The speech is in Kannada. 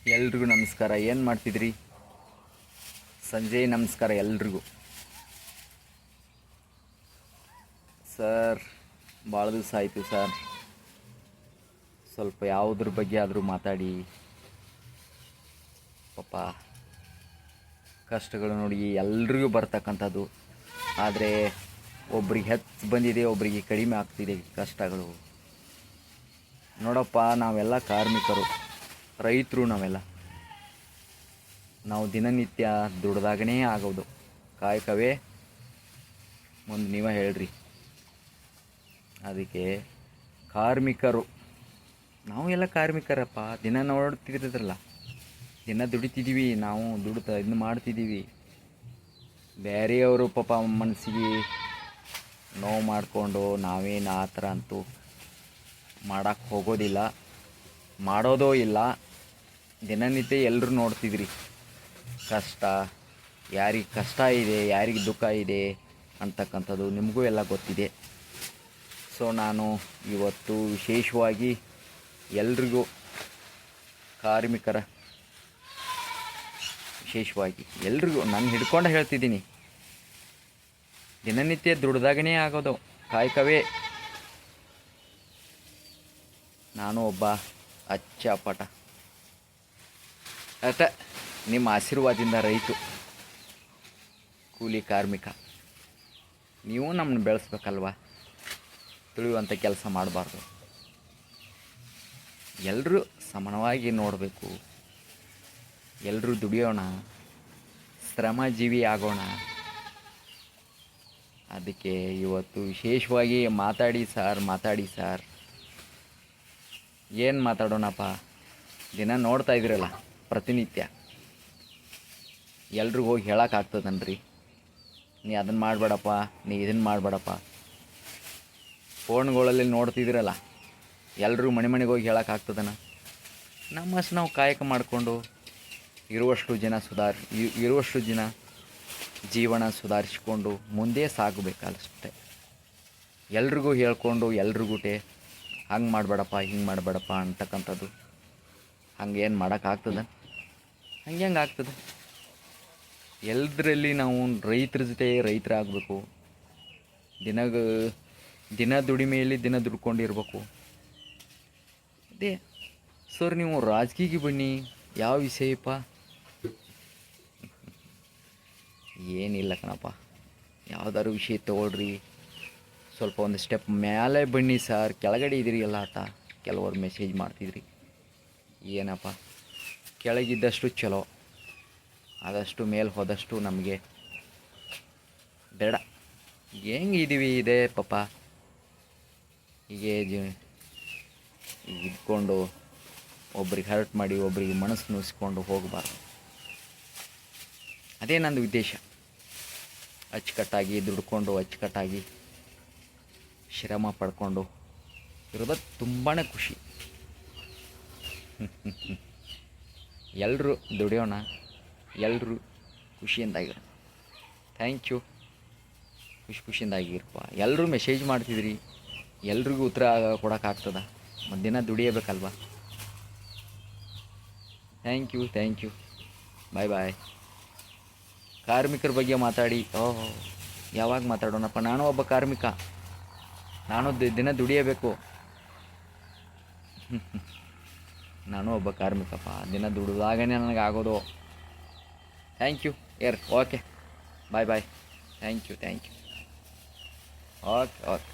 ಎಲ್ರಿಗೂ ನಮಸ್ಕಾರ. ಏನು ಮಾಡ್ತಿದ್ರಿ? ಸಂಜೆ ನಮಸ್ಕಾರ ಎಲ್ರಿಗೂ. ಸರ್, ಭಾಳ ದಿವಸ ಆಯಿತು ಸರ್. ಸ್ವಲ್ಪ ಯಾವುದ್ರ ಬಗ್ಗೆ ಆದರೂ ಮಾತಾಡಿ. ಪಾಪ ಕಷ್ಟಗಳು ನೋಡಿ ಎಲ್ರಿಗೂ ಬರ್ತಕ್ಕಂಥದ್ದು. ಆದರೆ ಒಬ್ರಿಗೆ ಹೆಚ್ಚು ಬಂದಿದೆ, ಒಬ್ಬರಿಗೆ ಕಡಿಮೆ ಆಗ್ತಿದೆ ಕಷ್ಟಗಳು. ನೋಡಪ್ಪ, ನಾವೆಲ್ಲ ಕಾರ್ಮಿಕರು, ರೈತರು. ನಾವು ದಿನನಿತ್ಯ ದುಡ್ದಾಗನೇ ಆಗೋದು. ಕಾಯಕವೇ ಮುಂದೆ ನೀವೇ ಹೇಳ್ರಿ. ಅದಕ್ಕೆ ಕಾರ್ಮಿಕರು, ನಾವು ಎಲ್ಲ ಕಾರ್ಮಿಕರಪ್ಪ. ದಿನ ನೋಡ್ತಿದ್ರಲ್ಲ, ದಿನ ದುಡಿತಿದ್ದೀವಿ, ನಾವು ಇದನ್ನು ಮಾಡ್ತಿದ್ದೀವಿ. ಬೇರೆಯವರು ಪಾಪ ಮನಸ್ಸಿಗೆ ನೋವು ಮಾಡಿಕೊಂಡು ನಾವೇನು ಆ ಥರ ಅಂತೂ ಮಾಡೋಕ್ಕೆ ಹೋಗೋದಿಲ್ಲ, ಮಾಡೋದೋ ಇಲ್ಲ. ದಿನನಿತ್ಯ ಎಲ್ಲರೂ ನೋಡ್ತಿದ್ರಿ ಕಷ್ಟ, ಯಾರಿಗೆ ಕಷ್ಟ ಇದೆ, ಯಾರಿಗೆ ದುಃಖ ಇದೆ ಅಂತಕ್ಕಂಥದ್ದು ನಿಮಗೂ ಎಲ್ಲ ಗೊತ್ತಿದೆ. ಸೊ ನಾನು ಇವತ್ತು ವಿಶೇಷವಾಗಿ ಎಲ್ರಿಗೂ ಕಾರ್ಮಿಕರ ವಿಶೇಷವಾಗಿ ಎಲ್ರಿಗೂ ನಾನು ಹಿಡ್ಕೊಂಡು ಹೇಳ್ತಿದ್ದೀನಿ. ದಿನನಿತ್ಯ ದುಡ್ದಾಗನೇ ಆಗೋದು, ಕಾಯಕವೇ. ನಾನು ಒಬ್ಬ ಅಚ್ಚಪಟ ಅಟ ನಿಮ್ಮ ಆಶೀರ್ವಾದದಿಂದ ರೈತ ಕೂಲಿ ಕಾರ್ಮಿಕ. ನೀವು ನಮ್ಮನ್ನು ಬೆಳೆಸ್ಬೇಕಲ್ವ? ತಿಳಿಯುವಂಥ ಕೆಲಸ ಮಾಡಬಾರ್ದು. ಎಲ್ಲರೂ ಸಮಾನವಾಗಿ ನೋಡಬೇಕು. ಎಲ್ಲರೂ ದುಡಿಯೋಣ, ಶ್ರಮಜೀವಿ ಆಗೋಣ. ಅದಕ್ಕೆ ಇವತ್ತು ವಿಶೇಷವಾಗಿ ಮಾತಾಡಿ ಸರ್. ಏನು ಮಾತಾಡೋಣಪ್ಪ? ದಿನ ನೋಡ್ತಾ ಇದ್ದೀರಲ್ಲ ಪ್ರತಿನಿತ್ಯ. ಎಲ್ರಿಗೂ ಹೋಗಿ ಹೇಳೋಕ್ಕಾಗ್ತದನ್ರಿ? ನೀ ಅದನ್ನು ಮಾಡಬೇಡಪ್ಪ, ನೀ ಇದನ್ನು ಮಾಡಬೇಡಪ್ಪ. ಫೋನ್ಗಳಲ್ಲಿ ನೋಡ್ತಿದ್ದೀರಲ್ಲ, ಎಲ್ಲರೂ ಮನೆಗೆ ಹೋಗಿ ಹೇಳೋಕ್ಕಾಗ್ತದನ? ನಮ್ಮಷ್ಟು ನಾವು ಕಾಯಕ ಮಾಡಿಕೊಂಡು ಇರುವಷ್ಟು ಜನ ಜೀವನ ಸುಧಾರಿಸಿಕೊಂಡು ಮುಂದೆ ಸಾಗಬೇಕಷ್ಟೆ. ಎಲ್ರಿಗೂ ಹೇಳ್ಕೊಂಡು ಎಲ್ರಿಗೂಟೆ ಹಂಗೆ ಮಾಡಬೇಡಪ್ಪ, ಹಿಂಗೆ ಮಾಡಬೇಡಪ್ಪ ಅಂತಕ್ಕಂಥದ್ದು ಹಂಗೇನು ಮಾಡೋಕ್ಕಾಗ್ತದ? ಹಂಗೆ ಆಗ್ತದೆ? ಎಲ್ಲದರಲ್ಲಿ ನಾವು ರೈತರ ಜೊತೆ ರೈತರಾಗಬೇಕು. ದಿನ ದುಡಿಮೆಯಲ್ಲಿ ದಿನ ದುಡ್ಕೊಂಡಿರ್ಬೇಕು. ಅದೇ ಸರ್, ನೀವು ರಾಜಕೀಯಕ್ಕೆ ಬನ್ನಿ. ಯಾವ ವಿಷಯಪ್ಪ? ಏನಿಲ್ಲ ಕಣಪ್ಪ, ಯಾವ್ದಾದ್ರು ವಿಷಯ ತೊಗೊಳ್ರಿ. ಸ್ವಲ್ಪ ಒಂದು ಸ್ಟೆಪ್ ಮೇಲೆ ಬನ್ನಿ ಸರ್. ಕೆಳಗಡೆ ಇದ್ದೀರಿ ಎಲ್ಲ ಆತ. ಕೆಲವರು ಮೆಸೇಜ್ ಮಾಡ್ತಿದ್ರಿ. ಏನಪ್ಪ, ಕೆಳಗಿದ್ದಷ್ಟು ಚಲೋ, ಆದಷ್ಟು ಮೇಲೆ ಹೋದಷ್ಟು ನಮಗೆ ಬೇಡ. ಹೆಂಗಿದ್ದೀವಿ ಇದೆ ಪಾಪ, ಹೀಗೆ ಇದ್ಕೊಂಡು ಒಬ್ರಿಗೆ ಹರ್ಟ್ ಮಾಡಿ ಒಬ್ರಿಗೆ ಮನಸ್ಸು ನೋಯಿಸ್ಕೊಂಡು ಹೋಗಬಾರ್ದು. ಅದೇ ನಂದು ಉದ್ದೇಶ. ಅಚ್ಚುಕಟ್ಟಾಗಿ ದುಡ್ಕೊಂಡು, ಅಚ್ಚುಕಟ್ಟಾಗಿ ಶ್ರಮ ಪಡ್ಕೊಂಡು ಇರೋದು ತುಂಬಾ ಖುಷಿ. ಎಲ್ಲರೂ ದುಡಿಯೋಣ, ಎಲ್ಲರೂ ಖುಷಿಯಿಂದಾಗಿರೋಣ. Thank you. ಖುಷಿಯಿಂದಾಗಿರಪ್ಪ. ಎಲ್ಲರೂ ಮೆಸೇಜ್ ಮಾಡ್ತಿದ್ರಿ, ಎಲ್ರಿಗೂ ಉತ್ತರ ಕೊಡೋಕ್ಕಾಗ್ತದ? ದಿನ ದುಡಿಯಬೇಕಲ್ವ? Thank you. ಬಾಯ್. ಕಾರ್ಮಿಕರ ಬಗ್ಗೆ ಮಾತಾಡಿ. ಯಾವಾಗ ಮಾತಾಡೋಣಪ್ಪ? ನಾನು ಒಬ್ಬ ಕಾರ್ಮಿಕ, ನಾನು ದಿನ ದುಡಿಯಬೇಕು. ನಾನು ಒಬ್ಬ ಕಾರ್ಮಿಕಪ್ಪ, ದಿನ ದುಡಿದಾಗನೇ ನನಗೆ ಆಗೋದು. Thank you. Okay, bye. Thank you. Okay.